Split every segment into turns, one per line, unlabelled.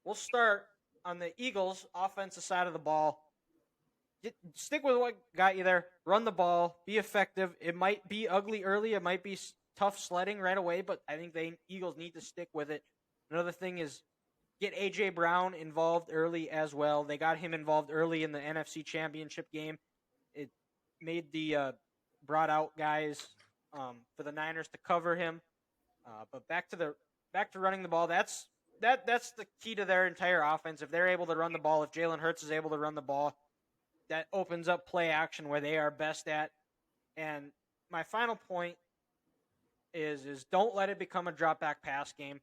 we'll start on the Eagles' offensive side of the ball. Stick with what got you there. Run the ball. Be effective. It might be ugly early. It might be tough sledding right away, but I think the Eagles need to stick with it. Another thing is get A.J. Brown involved early as well. They got him involved early in the NFC Championship game. It made the brought out guys for the Niners to cover him. But back to running the ball. That's the key to their entire offense. If they're able to run the ball, if Jalen Hurts is able to run the ball, that opens up play action where they are best at. And my final point is don't let it become a drop back pass game.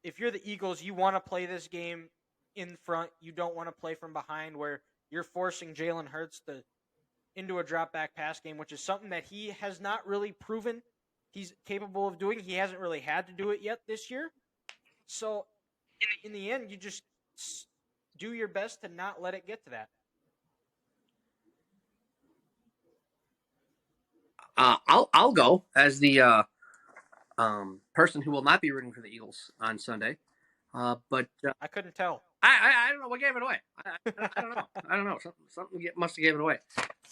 If you're the Eagles, you want to play this game in front. You don't want to play from behind where you're forcing Jalen Hurts into a drop back pass game, which is something that he has not really proven he's capable of doing. He hasn't really had to do it yet this year. So in the end, you just do your best to not let it get to that.
I'll go as the person who will not be rooting for the Eagles on Sunday. But
I couldn't tell.
I don't know what gave it away. I don't know. I don't know. Something must have gave it away.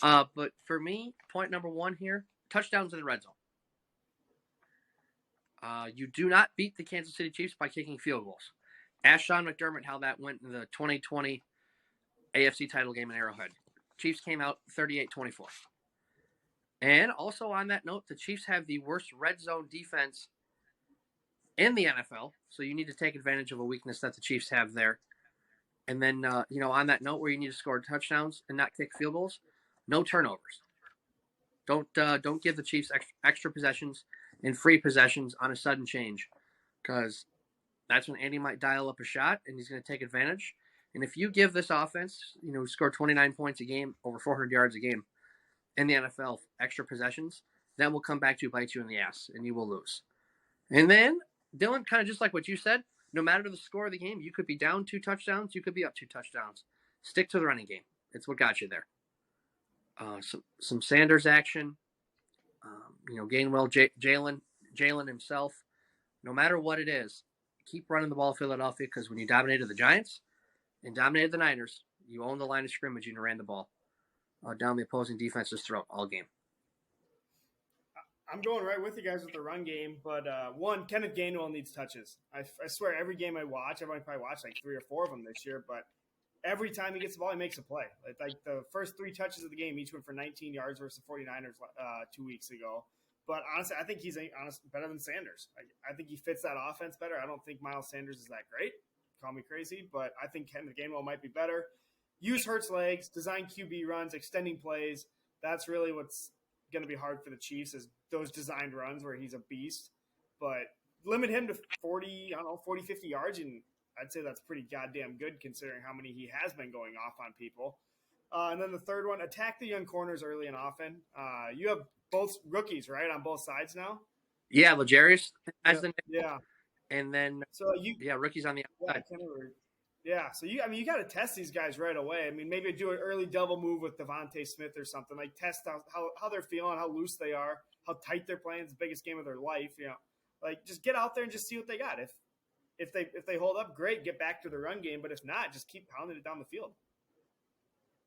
But for me, point number one here: touchdowns in the red zone. You do not beat the Kansas City Chiefs by kicking field goals. Ask Sean McDermott how that went in the 2020 AFC title game in Arrowhead. Chiefs came out 38-24. And also on that note, the Chiefs have the worst red zone defense in the NFL, so you need to take advantage of a weakness that the Chiefs have there. And then, on that note where you need to score touchdowns and not kick field goals, no turnovers. Don't give the Chiefs extra possessions and free possessions on a sudden change, because that's when Andy might dial up a shot and he's going to take advantage. And if you give this offense, score 29 points a game, over 400 yards a game in the NFL, extra possessions, that will come back to bite you in the ass and you will lose. And then, Dylan, kind of just like what you said, no matter the score of the game, you could be down 2 touchdowns, you could be up 2 touchdowns. Stick to the running game. It's what got you there. Some Sanders action. Gainwell, Jalen himself. No matter what it is, keep running the ball, Philadelphia, because when you dominated the Giants and dominated the Niners, you owned the line of scrimmage and you ran the ball down the opposing defense's throat all game.
I'm going right with you guys with the run game, but one, Kenneth Gainwell needs touches. I swear every game I watch, I've only probably watched like 3 or 4 of them this year, but every time he gets the ball, he makes a play. Like the first 3 touches of the game, each went for 19 yards versus the 49ers 2 weeks ago. But honestly, I think he's better than Sanders. I think he fits that offense better. I don't think Miles Sanders is that great. Call me crazy, but I think Kenneth Gainwell might be better. Use Hurts' legs, design QB runs, extending plays. That's really what's going to be hard for the Chiefs, is those designed runs where he's a beast. But limit him to 40, 50 yards, and I'd say that's pretty goddamn good considering how many he has been going off on people. And then the third one, attack the young corners early and often. You have both rookies, right, on both sides now?
Yeah, L'Jarius has the
yeah.
And then rookies on the outside.
Yeah, so you got to test these guys right away. I mean, maybe do an early double move with Devontae Smith or something. Like test how they're feeling, how loose they are, how tight they're playing. It's the biggest game of their life. Like just get out there and just see what they got. If they hold up, great, get back to the run game. But if not, just keep pounding it down the field.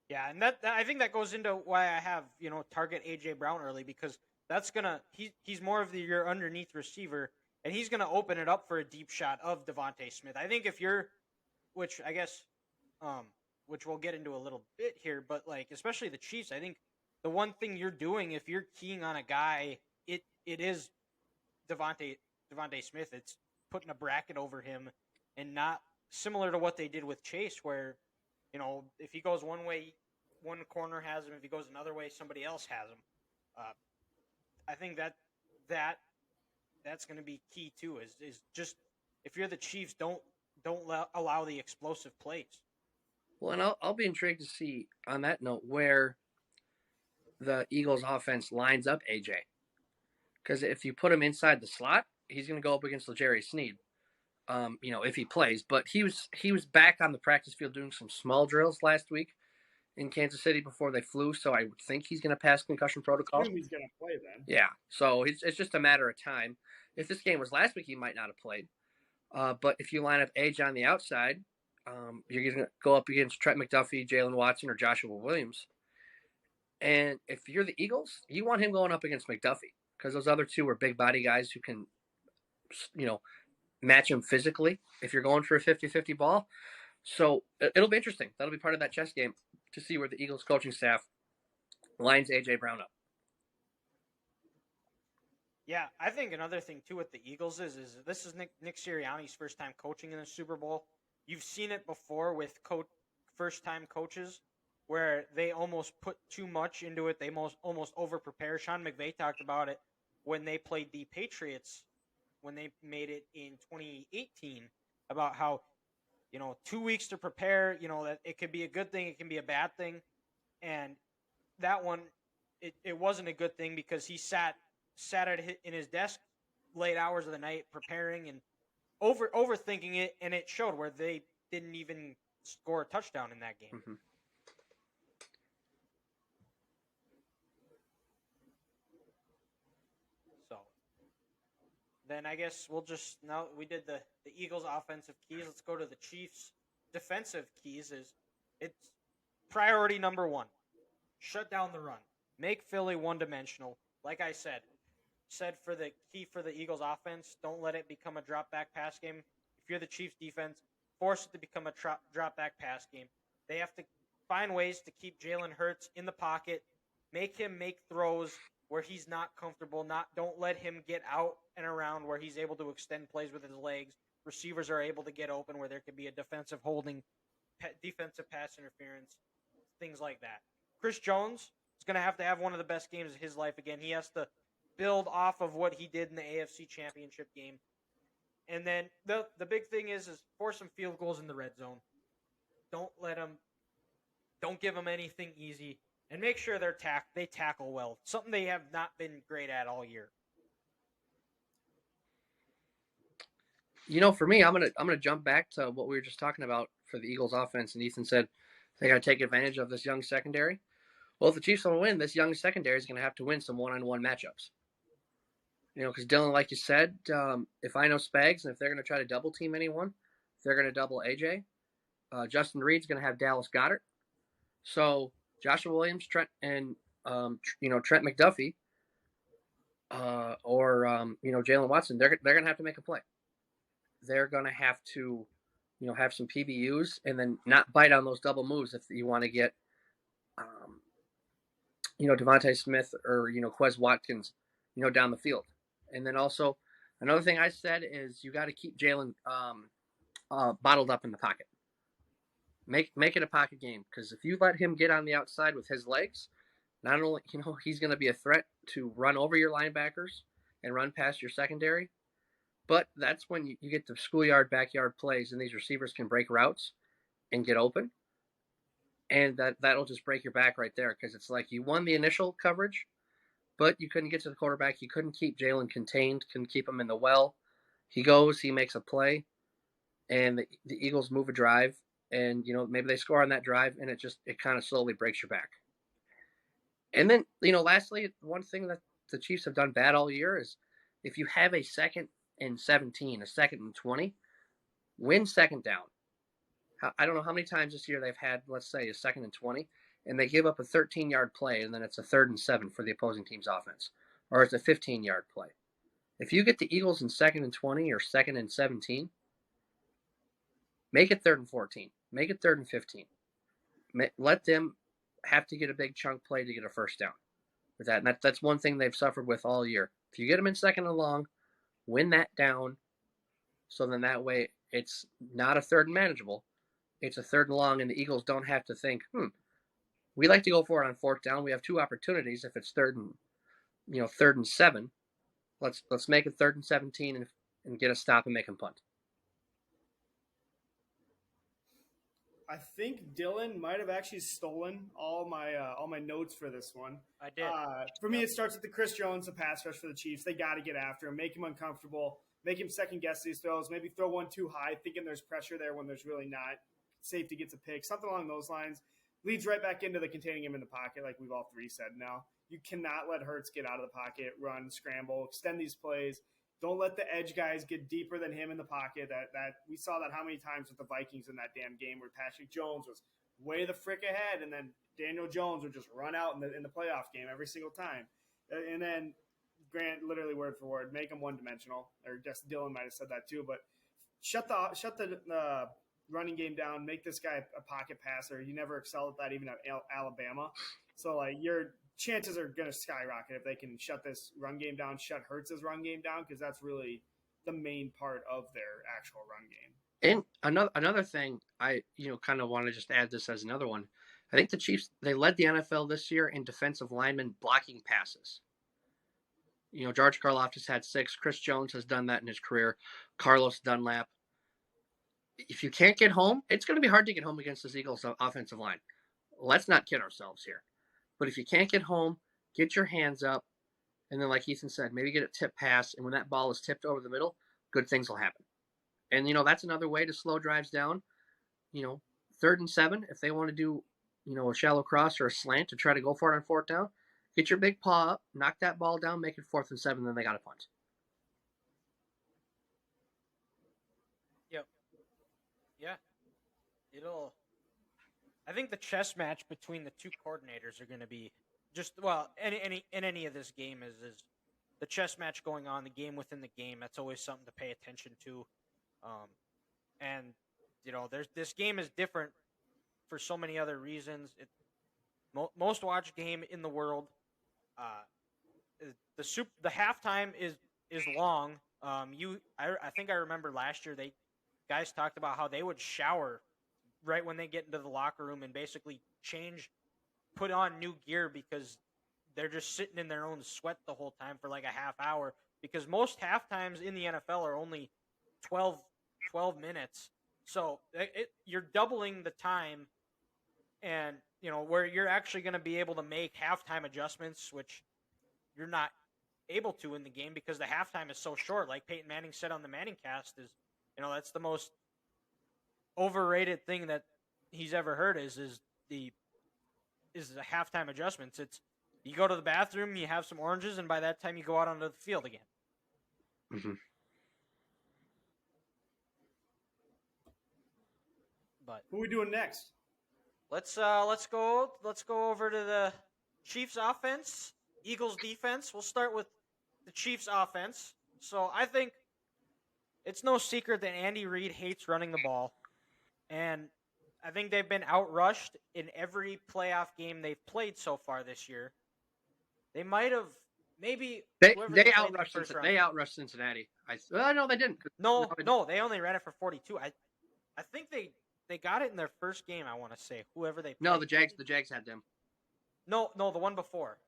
Yeah, and that I think that goes into why I have target A.J. Brown early, because that's he's more of your underneath receiver, and he's gonna open it up for a deep shot of Devontae Smith. I think if you're, which I guess, which we'll get into a little bit here, but like especially the Chiefs, I think the one thing you're doing if you're keying on a guy, it is Devontae Smith. It's putting a bracket over him, and not similar to what they did with Chase, where if he goes one way, one corner has him. If he goes another way, somebody else has him. I think that's going to be key too. Is just if you're the Chiefs, don't allow the explosive plays.
Well, and I'll be intrigued to see on that note where the Eagles' offense lines up AJ, because if you put him inside the slot, he's going to go up against L'Jarius Sneed. If he plays, but he was back on the practice field doing some small drills last week in Kansas City before they flew, so I would think he's going to pass concussion protocol.
He's going to play then.
Yeah, so it's just a matter of time. If this game was last week, he might not have played. But if you line up AJ on the outside, You're going to go up against Trent McDuffie, Jalen Watson, or Joshua Williams. And if you're the Eagles, you want him going up against McDuffie because those other two are big body guys who can, match him physically if you're going for a 50-50 ball. So it'll be interesting. That'll be part of that chess game to see where the Eagles coaching staff lines A.J. Brown up.
Yeah, I think another thing too with the Eagles is this is Nick Sirianni's first time coaching in the Super Bowl. You've seen it before with first time coaches where they almost put too much into it. They almost over prepare. Sean McVay talked about it when they played the Patriots when they made it in 2018 about how 2 weeks to prepare. That it could be a good thing, it can be a bad thing, and that one it wasn't a good thing because he sat in his desk late hours of the night preparing and overthinking it, and it showed where they didn't even score a touchdown in that game.
Mm-hmm.
So then I guess now we did the Eagles offensive keys. Let's go to the Chiefs defensive keys. It's priority number one. Shut down the run. Make Philly one-dimensional. Like I said for the key for the Eagles offense, don't let it become a drop-back pass game. If you're the Chiefs defense, force it to become a drop-back pass game. They have to find ways to keep Jalen Hurts in the pocket, make him make throws where he's not comfortable. Don't let him get out and around where he's able to extend plays with his legs. Receivers are able to get open where there could be a defensive holding, defensive pass interference, things like that. Chris Jones is going to have one of the best games of his life again. He has to build off of what he did in the AFC Championship game. And then the big thing is force some field goals in the red zone. Don't give them anything easy, and make sure they tackle well. Something they have not been great at all year.
For me, I'm gonna jump back to what we were just talking about for the Eagles offense, and Ethan said they got to take advantage of this young secondary. Well, if the Chiefs want to win, this young secondary is going to have to win some one-on-one matchups. Because Dylan, like you said, if I know Spags, and if they're going to try to double team anyone, they're going to double AJ. Justin Reed's going to have Dallas Goedert. So Joshua Williams, Trent, and Trent McDuffie, or Jalen Watson, they're going to have to make a play. They're going to have to, have some PBUs and then not bite on those double moves if you want to get, Devontae Smith or Quez Watkins, down the field. And then also another thing I said is you got to keep Jalen bottled up in the pocket. Make it a pocket game, because if you let him get on the outside with his legs, not only he's going to be a threat to run over your linebackers and run past your secondary, but that's when you get the schoolyard backyard plays and these receivers can break routes and get open, and that'll just break your back right there, because it's like you won the initial coverage, but you couldn't get to the quarterback. You couldn't keep Jalen contained, couldn't keep him in the well. He makes a play, and the Eagles move a drive, and maybe they score on that drive, and it kind of slowly breaks your back. And then lastly, one thing that the Chiefs have done bad all year is if you have a 2nd and 17, a 2nd and 20, win second down. I don't know how many times this year they've had, let's say, a 2nd and 20, and they give up a 13-yard play, and then it's a 3rd and 7 for the opposing team's offense, or it's a 15-yard play. If you get the Eagles in 2nd and 20 or 2nd and 17, make it 3rd and 14. Make it 3rd and 15. Let them have to get a big chunk play to get a first down with that. And that's one thing they've suffered with all year. If you get them in 2nd and long, win that down, so then that way it's not a 3rd and manageable. It's a 3rd and long, and the Eagles don't have to think, we like to go for it on 4th down. We have 2 opportunities. If it's 3rd and 7, let's make it 3rd and 17 and get a stop and make them punt.
I think Dylan might have actually stolen all my notes for this one.
I did.
For me, it starts with the Chris Jones, the pass rush for the Chiefs. They got to get after him, make him uncomfortable, make him second guess these throws, maybe throw one too high, thinking there's pressure there when there's really not. Safety gets a pick, something along those lines. Leads right back into the containing him in the pocket, like we've all three said now. You cannot let Hurts get out of the pocket, run, scramble, extend these plays. Don't let the edge guys get deeper than him in the pocket. That we saw that how many times with the Vikings in that damn game where Patrick Jones was way the frick ahead, and then Daniel Jones would just run out in the playoff game every single time. And then Grant, literally word for word, make him one dimensional. Or just Dylan might have said that too, but shut the running game down. Make this guy a pocket passer. He never excelled at that, even at Alabama. So like your chances are going to skyrocket if they can shut this run game down, shut Hurts's run game down, because that's really the main part of their actual run game.
And another thing, I kind of want to just add this as another one. I think the Chiefs, they led the NFL this year in defensive linemen blocking passes. George Karlaftis had 6. Chris Jones has done that in his career. Carlos Dunlap. If you can't get home, it's going to be hard to get home against this Eagles offensive line. Let's not kid ourselves here. But if you can't get home, get your hands up, and then like Ethan said, maybe get a tip pass, and when that ball is tipped over the middle, good things will happen. And, that's another way to slow drives down. 3rd and 7, if they want to do, a shallow cross or a slant to try to go for it on 4th down, get your big paw up, knock that ball down, make it 4th and 7, then they got a punt.
Yep. Yeah. I think the chess match between the two coordinators are going to be in any of this game is the chess match going on, the game within the game. That's always something to pay attention to. And this game is different for so many other reasons. Most watched game in the world. The halftime is long. I think I remember last year guys talked about how they would shower right when they get into the locker room and basically put on new gear because they're just sitting in their own sweat the whole time for like a half hour, because most halftimes in the NFL are only 12 minutes. So you're doubling the time, and where you're actually going to be able to make halftime adjustments, which you're not able to in the game because the halftime is so short. Like Peyton Manning said on the Manning cast, that's the most overrated thing that he's ever heard is the halftime adjustments. It's you go to the bathroom, you have some oranges, and by that time you go out onto the field again.
Mm-hmm.
But
who are we doing next?
Let's go over to the Chiefs offense, Eagles defense. We'll start with the Chiefs offense. So I think it's no secret that Andy Reid hates running the ball. And I think they've been outrushed in every playoff game they've played so far this year. They might have maybe
they outrushed Cincinnati. No, they didn't.
No, they only ran it for 42. I think they got it in their first game. I want to say whoever they played.
No, the Jags had them.
No, the one before.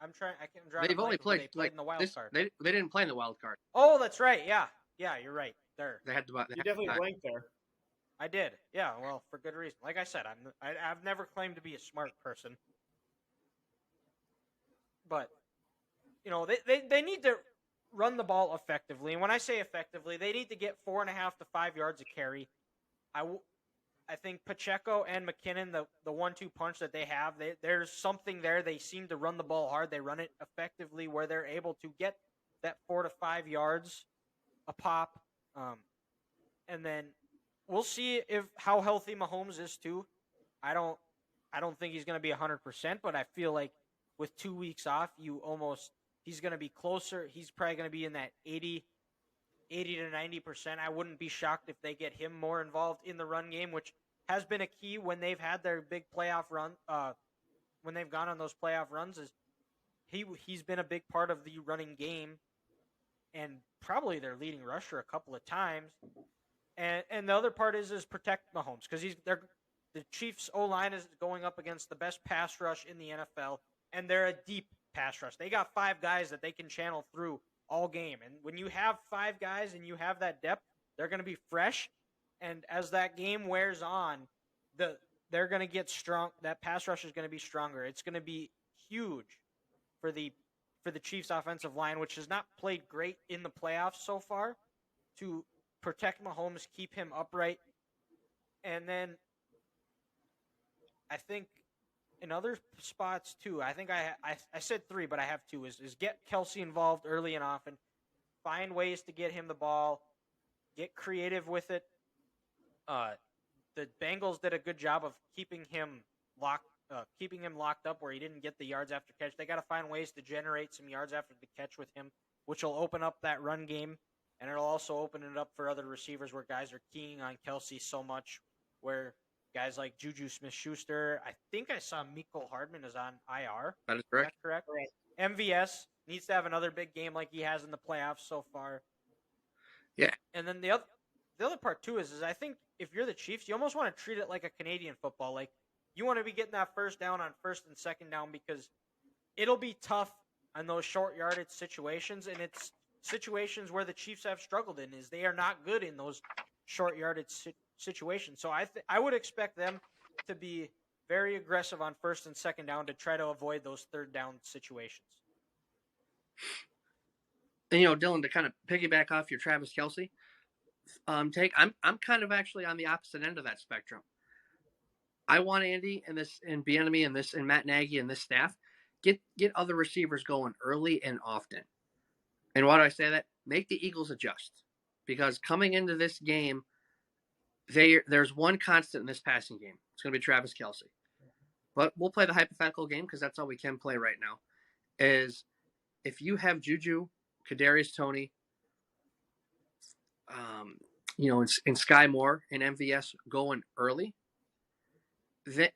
I'm trying. I can draw.
They've only played
in the wild card.
They didn't play in the wild card.
Oh, that's right. Yeah, you're right.
They had to.
You definitely blanked there.
I did. Yeah, well, for good reason. Like I said, I've never claimed to be a smart person, but they need to run the ball effectively. And when I say effectively, they need to get 4.5 to 5 yards a carry. I think Pacheco and McKinnon, the 1-2 punch that they have, there's something there. They seem to run the ball hard. They run it effectively where they're able to get that 4 to 5 yards a pop. And then we'll see how healthy Mahomes is too. I don't think he's going to be 100%, but I feel like with 2 weeks off, he's going to be closer. He's probably going to be in that 80 to 90%. I wouldn't be shocked if they get him more involved in the run game, which has been a key when they've had their big playoff run. When they've gone on those playoff runs, is he's been a big part of the running game, and probably their leading rusher a couple of times. And the other part is protect Mahomes, because the Chiefs O-line is going up against the best pass rush in the NFL, and they're a deep pass rush. They got 5 guys that they can channel through all game. And when you have 5 guys and you have that depth, they're going to be fresh. And as that game wears on, they're going to get strong. That pass rush is going to be stronger. It's going to be huge for the Chiefs offensive line, which has not played great in the playoffs so far, to protect Mahomes, keep him upright. And then I think in other spots too. I think I said 3, but I have 2. Is get Kelsey involved early and often. Find ways to get him the ball. Get creative with it. The Bengals did a good job of keeping him locked up where he didn't get the yards after catch. They got to find ways to generate some yards after the catch with him, which will open up that run game, and it'll also open it up for other receivers where guys are keying on Kelsey so much, where guys like Juju Smith-Schuster, I think I saw Mecole Hardman is on IR.
That is
Is
correct.
that correct?
Right.
MVS needs to have another big game like he has in the playoffs so far.
Yeah.
And then the other part too is I think if you're the Chiefs, you almost want to treat it like a Canadian football. Like you want to be getting that first down on first and second down because it'll be tough on those short yardage situations, and it's situations where the Chiefs have struggled in is they are not good in those short yardage situations. So I would expect them to be very aggressive on first and second down to try to avoid those third down situations.
And Dylan, to kind of piggyback off your Travis Kelsey take, I'm kind of actually on the opposite end of that spectrum. I want Andy and Bieniemy and Matt Nagy and this staff get other receivers going early and often. And why do I say that? Make the Eagles adjust, because coming into this game, there's one constant in this passing game. It's going to be Travis Kelsey. But we'll play the hypothetical game because that's all we can play right now. Is if you have Juju, Kadarius Toney, and Sky Moore and MVS going early,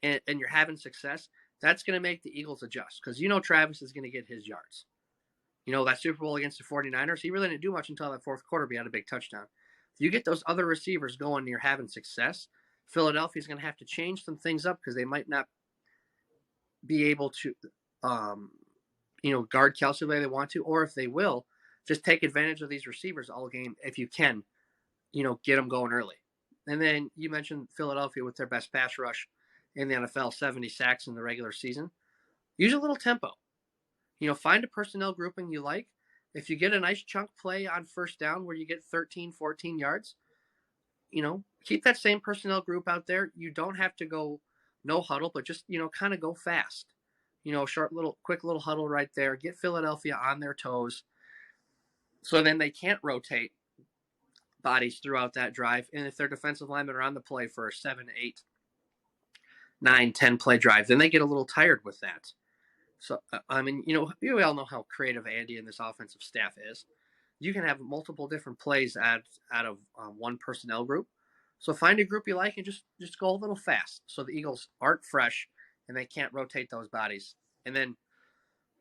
and you're having success, that's going to make the Eagles adjust because Travis is going to get his yards. That Super Bowl against the 49ers, he really didn't do much until that fourth quarter, but he had a big touchdown. If you get those other receivers going and you're having success, Philadelphia's going to have to change some things up because they might not be able to, guard Kelsey the way they want to, or if they will, just take advantage of these receivers all game if you can, get them going early. And then you mentioned Philadelphia with their best pass rush in the NFL, 70 sacks in the regular season. Use a little tempo. Find a personnel grouping you like. If you get a nice chunk play on first down where you get 13, 14 yards, keep that same personnel group out there. You don't have to go no huddle, but just, kind of go fast. Quick little huddle right there. Get Philadelphia on their toes. So then they can't rotate bodies throughout that drive. And if their defensive linemen are on the play for a 7, 8, 9, 10 play drive, then they get a little tired with that. So, you all know how creative Andy and this offensive staff is. You can have multiple different plays out of one personnel group. So find a group you like and just go a little fast so the Eagles aren't fresh and they can't rotate those bodies. And then,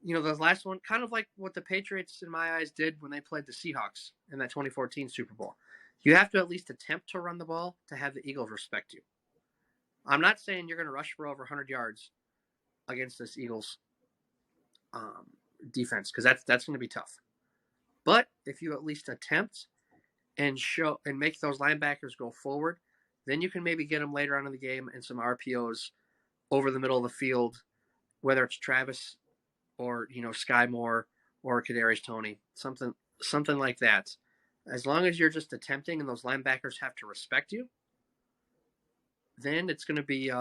the last one, kind of like what the Patriots, in my eyes, did when they played the Seahawks in that 2014 Super Bowl. You have to at least attempt to run the ball to have the Eagles respect you. I'm not saying you're going to rush for over 100 yards against this Eagles defense, because that's going to be tough. But if you at least attempt and show and make those linebackers go forward, then you can maybe get them later on in the game and some RPOs over the middle of the field, whether it's Travis or Sky Moore or Kadarius Toney, something like that. As long as you're just attempting and those linebackers have to respect you, then it's going to be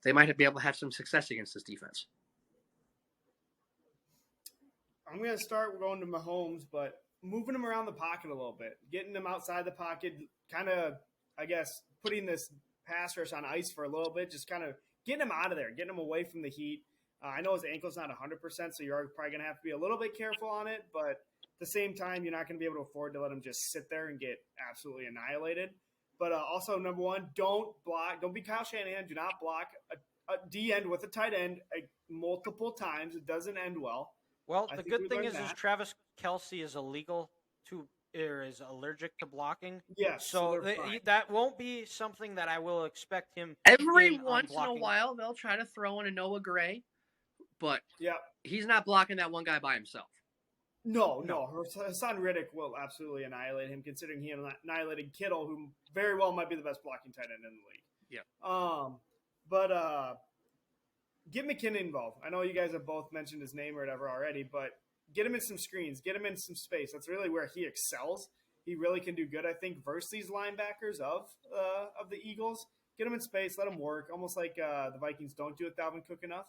they might be able to have some success against this defense.
I'm going to start going to Mahomes, but moving him around the pocket a little bit, getting him outside the pocket, kind of, I guess, putting this pass rush on ice for a little bit, just kind of getting him out of there, getting him away from the heat. I know his ankle's not 100%, so you're probably going to have to be a little bit careful on it, but at the same time, you're not going to be able to afford to let him just sit there and get absolutely annihilated. But also, number one, don't block. Don't be Kyle Shanahan. Do not block a D end with a tight end multiple times. It doesn't end well.
Well, the good thing is Travis Kelsey is is allergic to blocking.
Yes.
So that won't be something that I will expect him.
Every once in a while, they'll try to throw in a Noah Gray, but he's not blocking that one guy by himself.
No. Hassan Riddick will absolutely annihilate him, considering he annihilated Kittle, who very well might be the best blocking tight end in the league.
Yeah.
But get McKinnon involved. I know you guys have both mentioned his name or whatever already, but get him in some screens, get him in some space. That's really where he excels. He really can do good, I think, versus these linebackers of the Eagles, Get him in space, let him work, almost like the Vikings don't do with Dalvin Cook enough.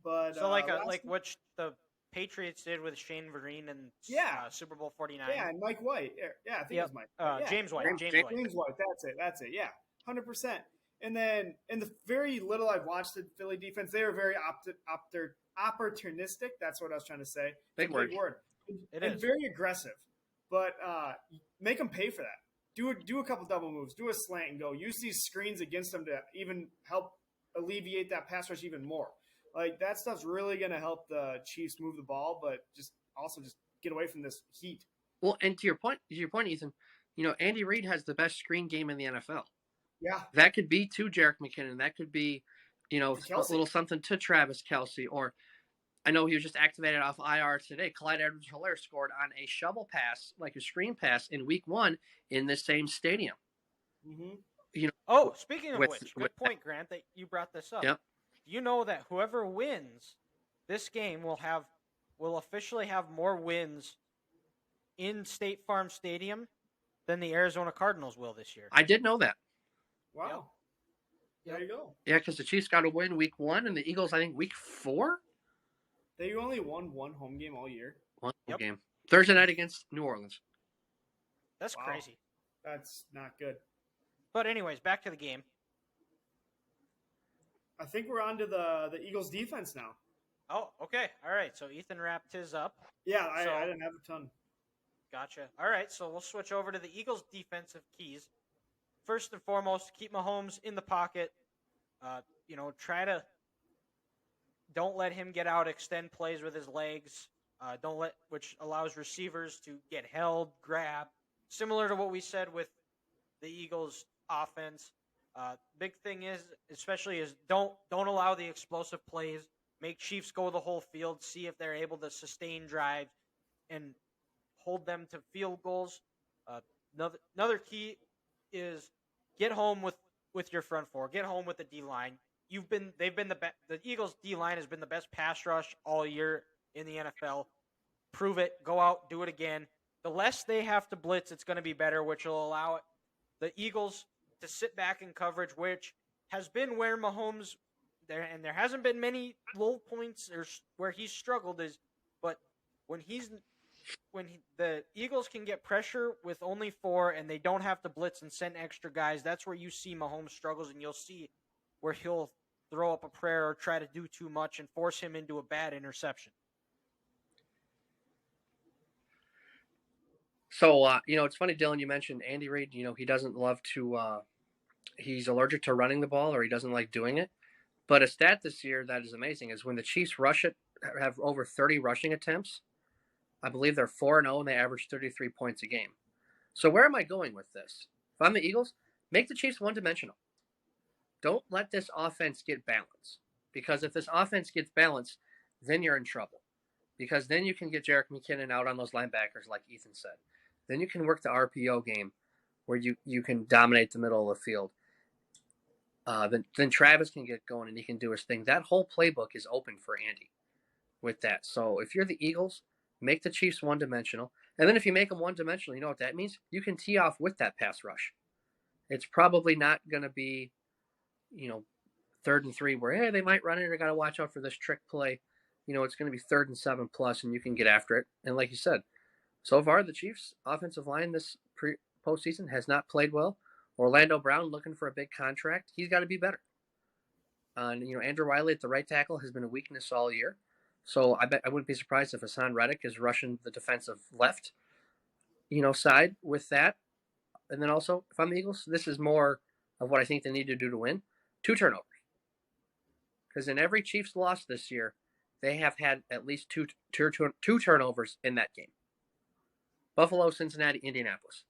But
So like
last
what the Patriots did with Shane Vereen in
yeah,
Super Bowl 49.
yeah, and Mike White. Yeah, I think it
Yep.
was Mike. White. Yeah,
James White.
James-
James
James-
White.
James White. That's it. Yeah, 100%. And then in the very little I've watched the Philly defense, they were very opportunistic. That's what I was trying to say.
Big
It's a big
word.
word.
It
And
is.
very aggressive. But make them pay for that. Do a couple double moves. Do a slant and go. Use these screens against them to even help alleviate that pass rush even more. Like that stuff's really going to help the Chiefs move the ball, but just get away from this heat.
Well, and to your point, Ethan, Andy Reid has the best screen game in the NFL.
Yeah.
That could be to Jerick McKinnon. That could be, a
Kelce.
little something to Travis Kelce. Or I know he was just activated off IR today. Clyde Edwards-Helaire scored on a shovel pass, like a screen pass, in Week 1 in the same stadium.
Mm-hmm.
Oh, speaking of
with-
which,
with
good point, Grant, that you brought this up.
Yep.
You know that whoever wins this game will officially have more wins in State Farm Stadium than the Arizona Cardinals will this year.
I did know that.
Wow.
Yep.
There you go.
Yeah, because the Chiefs got to win Week 1 and the Eagles, I think, Week 4?
They only won one home game all year.
One
Yep.
game. Thursday night against New Orleans.
That's
Wow.
crazy.
That's not good.
But anyways, back to the game.
I think we're on to the Eagles defense now.
Oh, okay. All right. So Ethan wrapped his up.
Yeah,
So-
I didn't have a ton.
Gotcha. All right. So we'll switch over to the Eagles' defensive keys. First and foremost, keep Mahomes in the pocket. Don't let him get out, extend plays with his legs. Which allows receivers to get held, grab. Similar to what we said with the Eagles' offense. Big thing is don't allow the explosive plays. Make Chiefs go the whole field. See if they're able to sustain drives and hold them to field goals. Another key is get home with your front four. Get home with the D line. The Eagles D line has been the best pass rush all year in the NFL. Prove it. Go out. Do it again. The less they have to blitz, it's going to be better, which will allow the Eagles to sit back in coverage, which has been where Mahomes there hasn't been many low points or where he's struggled but when the Eagles can get pressure with only 4 and they don't have to blitz and send extra guys, that's where you see Mahomes struggles, and you'll see where he'll throw up a prayer or try to do too much and force him into a bad interception.
So, it's funny, Dylan, you mentioned Andy Reid. He doesn't love to he's allergic to running the ball, or he doesn't like doing it. But a stat this year that is amazing is when the Chiefs have over 30 rushing attempts, I believe they're 4-0 and they average 33 points a game. So where am I going with this? If I'm the Eagles, make the Chiefs one-dimensional. Don't let this offense get balance. Because if this offense gets balance, then you're in trouble. Because then you can get Jerick McKinnon out on those linebackers, like Ethan said. Then you can work the RPO game where you can dominate the middle of the field. Then Travis can get going and he can do his thing. That whole playbook is open for Andy with that. So if you're the Eagles, make the Chiefs one-dimensional. And then if you make them one-dimensional, you know what that means? You can tee off with that pass rush. It's probably not going to be, 3rd and 3 where, hey, they might run it. I got to watch out for this trick play. It's going to be 3rd and 7+ and you can get after it. And like you said, so far the Chiefs' offensive line this postseason has not played well. Orlando Brown looking for a big contract. He's got to be better. Andrew Wiley at the right tackle has been a weakness all year. So I wouldn't be surprised if Hassan Reddick is rushing the defensive left, side with that. And then also, if I'm the Eagles, this is more of what I think they need to do to win. 2 turnovers. Because in every Chiefs loss this year, they have had at least two turnovers in that game. Buffalo, Cincinnati, Indianapolis.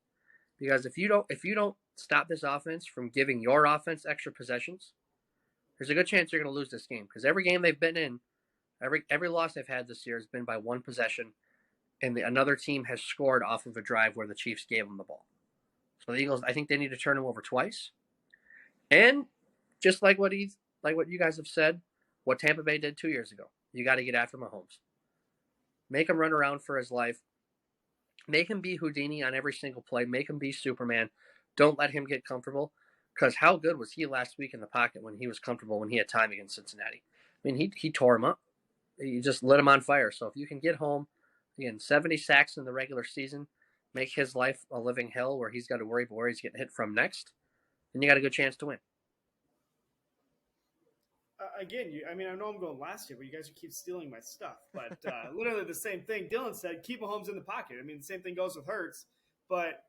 Because if you don't stop this offense from giving your offense extra possessions, there's a good chance you're going to lose this game. Because every game they've been in, every loss they've had this year has been by 1 possession, and another team has scored off of a drive where the Chiefs gave them the ball. So the Eagles, I think they need to turn them over twice. And just like what you guys have said, what Tampa Bay did 2 years ago, you got to get after Mahomes. Make him run around for his life. Make him be Houdini on every single play. Make him be Superman. Don't let him get comfortable. Because how good was he last week in the pocket when he was comfortable, when he had time against Cincinnati? I mean, he tore him up. You just lit him on fire. So if you can get home, again, 70 sacks in the regular season, make his life a living hell where he's got to worry about where he's getting hit from next, then you got a good chance to win.
Again, I know I'm going last year, but you guys keep stealing my stuff. But literally the same thing. Dylan said, keep Mahomes in the pocket. I mean, the same thing goes with Hurts, but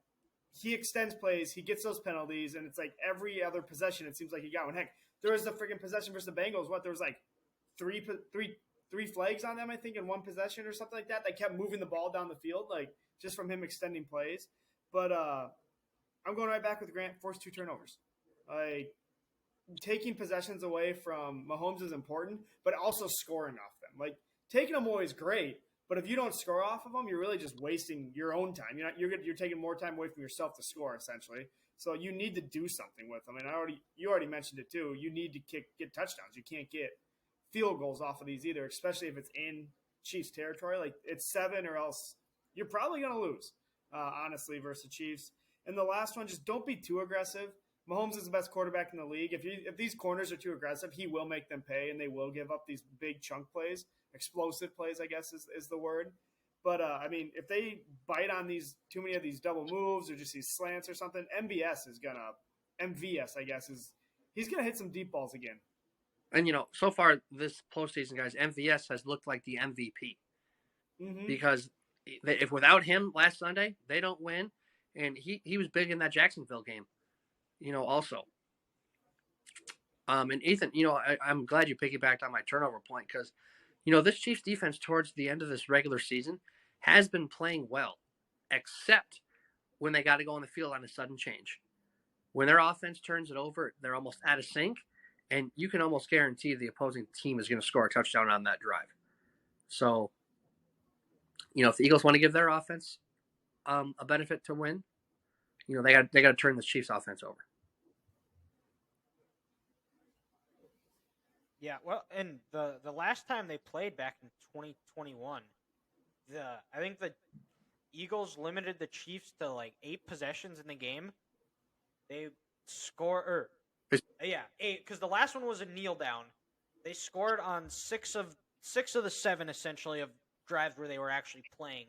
he extends plays, he gets those penalties, and it's like every other possession, it seems like he got one. Heck, there was the freaking possession versus the Bengals. What, there was like three flags on them, I think, in one possession or something like that. They kept moving the ball down the field, like just from him extending plays. But I'm going right back with Grant. Forced 2 turnovers. Like, taking possessions away from Mahomes is important, but also scoring off them. Like, taking them away is great, but if you don't score off of them, you're really just wasting your own time. You're taking more time away from yourself to score, essentially. So you need to do something with them. And you already mentioned it too. You need to get touchdowns. You can't get field goals off of these either, especially if it's in Chiefs territory. Like, it's 7 or else you're probably going to lose, honestly, versus the Chiefs. And the last one, just don't be too aggressive. Mahomes is the best quarterback in the league. If these corners are too aggressive, he will make them pay, and they will give up these big chunk plays, explosive plays, I guess is the word. But if they bite on too many of these double moves or just these slants or something, MVS, I guess, he's gonna hit some deep balls again.
And so far this postseason, guys, MVS has looked like the MVP because if without him last Sunday, they don't win, and he was big in that Jacksonville game. Also. And Ethan, I'm glad you piggybacked on my turnover point because, this Chiefs defense towards the end of this regular season has been playing well, except when they got to go on the field on a sudden change. When their offense turns it over, they're almost out of sync, and you can almost guarantee the opposing team is going to score a touchdown on that drive. So, if the Eagles want to give their offense a benefit to win, they got to turn the Chiefs offense over.
Yeah, well, and the last time they played back in 2021, I think the Eagles limited the Chiefs to like 8 possessions in the game. They score, 8, because the last one was a kneel down. They scored on 6 of the 7 essentially of drives where they were actually playing,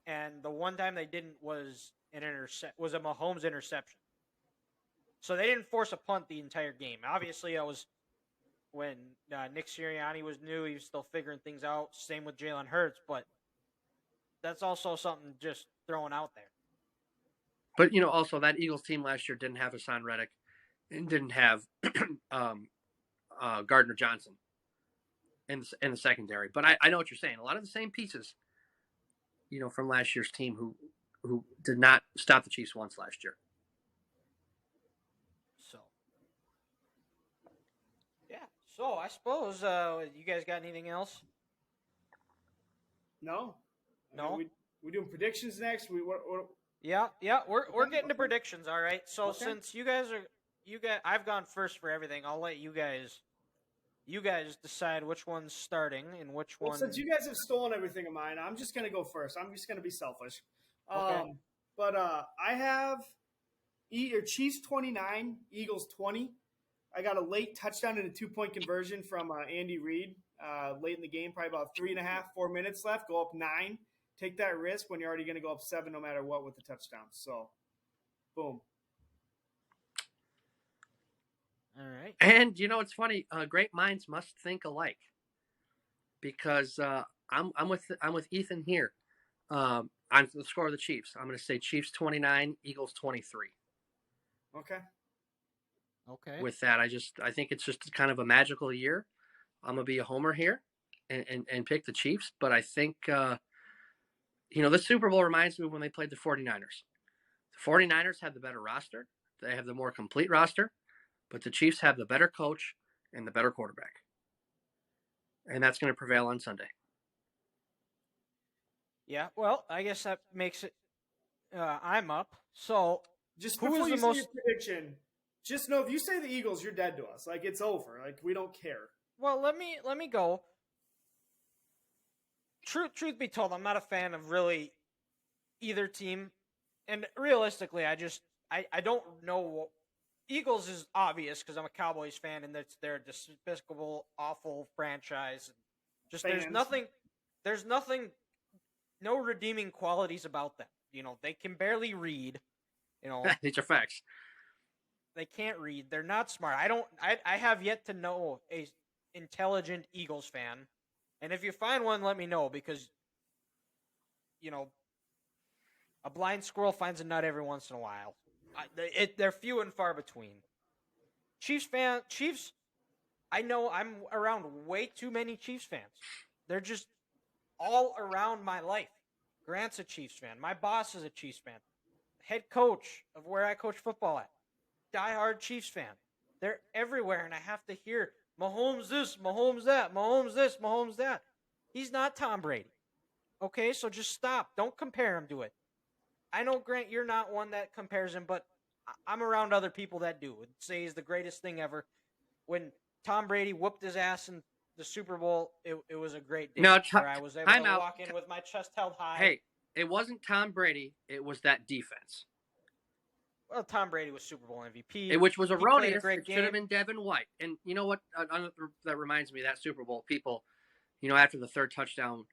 and the one time they didn't was a Mahomes interception. So they didn't force a punt the entire game. Obviously, that was when Nick Sirianni was new. He was still figuring things out. Same with Jalen Hurts, but that's also something just thrown out there.
But, also that Eagles team last year didn't have Hassan Reddick and didn't have Gardner Johnson in the secondary. But I know what you're saying. A lot of the same pieces, from last year's team who did not stop the Chiefs once last year.
So I suppose you guys got anything else?
No.
No.
We doing predictions next.
Yeah. We're getting to predictions. All right. So since I've gone first for everything. I'll let you guys decide which one's starting and which one.
Since you guys have stolen everything of mine, I'm just gonna go first. I'm just gonna be selfish.
Okay.
But I have Chiefs 29, Eagles 20. I got a late touchdown and a 2-point conversion from Andy Reid late in the game, probably about 3.5, 4 minutes left. Go up 9. Take that risk when you're already going to go up 7 no matter what with the touchdown. So, boom.
All right.
And it's funny. Great minds must think alike, because I'm with Ethan here. On the score of the Chiefs, I'm going to say Chiefs 29, Eagles 23.
Okay.
With that, I think it's just kind of a magical year. I'm gonna be a homer here and pick the Chiefs, but I think the Super Bowl reminds me of when they played the 49ers. The 49ers have the better roster. They have the more complete roster, but the Chiefs have the better coach and the better quarterback. And that's going to prevail on Sunday.
Yeah, well, I guess that makes it I'm up. So,
just before you say your prediction, just know if you say the Eagles, you're dead to us. Like, it's over. Like, we don't care.
Well, let me go. Truth be told, I'm not a fan of really either team, and realistically, I don't know. Eagles is obvious because I'm a Cowboys fan and they're a despicable, awful franchise. Just
Fans.
there's nothing, no redeeming qualities about them. You know, they can barely read. You know,
These are facts.
they can't read. They're not smart. I have yet to know a intelligent Eagles fan. And if you find one, let me know because, you know, a blind squirrel finds a nut every once in a while. They're few and far between. Chiefs, I know I'm around way too many Chiefs fans. They're just all around my life. Grant's a Chiefs fan. My boss is a Chiefs fan. Head coach of where I coach football at. Diehard Chiefs fan. They're everywhere, and I have to hear Mahomes this, Mahomes that, Mahomes this, Mahomes that. He's not Tom Brady. Okay, so just stop. Don't compare him to it. I know, Grant, you're not one that compares him, but I'm around other people that do. Would say he's the greatest thing ever. When Tom Brady whooped his ass in the Super Bowl, it was a great day where I was able to walk in with my chest held high.
Hey, it wasn't Tom Brady. It was that defense.
Well, Tom Brady was Super Bowl MVP.
Which was erroneous.
It
should have been Devin White. And you know what? That reminds me of that Super Bowl. People, you know, after the third touchdown,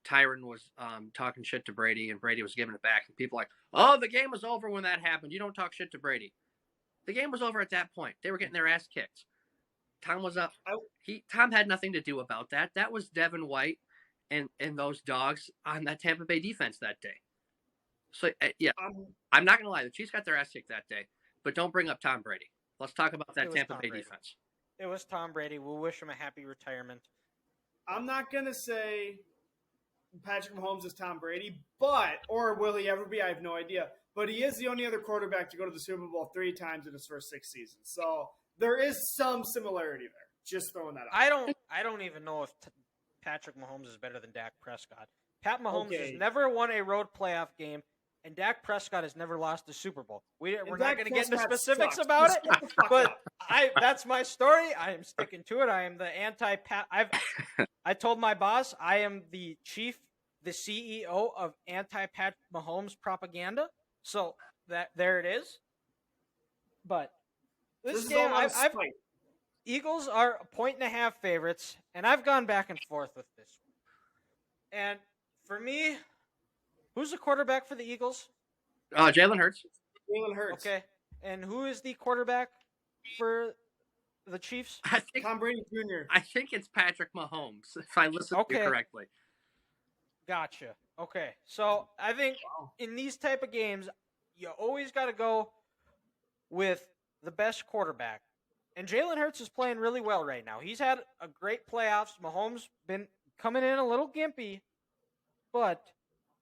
Tyron was talking shit to Brady, and Brady was giving it back. And people were like, oh, the game was over when that happened. You don't talk shit to Brady. The game was over at that point. They were getting their ass kicked. Tom was up. Tom had nothing to do about that. That was Devin White and those dogs on that Tampa Bay defense that day. So, yeah, I'm not going to lie. The Chiefs got their ass kicked that day. But don't bring up Tom Brady. Let's talk about that Tampa Bay defense.
It was Tom Brady. We'll wish him a happy retirement.
I'm not going to say Patrick Mahomes is Tom Brady, or will he ever be? I have no idea. But he is the only other quarterback to go to the Super Bowl 3 times in his first 6 seasons. So there is some similarity there. Just throwing that out.
I don't even know if Patrick Mahomes is better than Dak Prescott. Pat Mahomes has never won a road playoff game, and Dak Prescott has never lost a Super Bowl. We're not going to get into specifics about it, but that's my story. I am sticking to it. I am the anti-Pat. I told my boss I am the CEO of anti-Pat Mahomes propaganda. So there it is. But this game, Eagles are 1.5 favorites, and I've gone back and forth with this. And for me, who's the quarterback for the Eagles?
Jalen Hurts.
Jalen Hurts.
Okay. And who is the quarterback for the Chiefs?
I think Tom Brady Jr.
I think it's Patrick Mahomes, if I listen to you correctly.
Gotcha. Okay. So I think in these type of games, you always got to go with the best quarterback. And Jalen Hurts is playing really well right now. He's had a great playoffs. Mahomes been coming in a little gimpy. But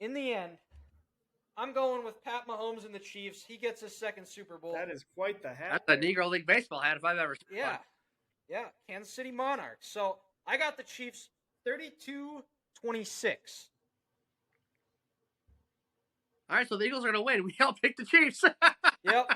in the end, I'm going with Pat Mahomes and the Chiefs. He gets his second Super Bowl.
That is quite the hat.
That's a Negro League baseball hat if I've ever seen one.
Yeah, Kansas City Monarchs. So I got the Chiefs 32-26.
All right, so the Eagles are going to win. We all picked the Chiefs.
Yep.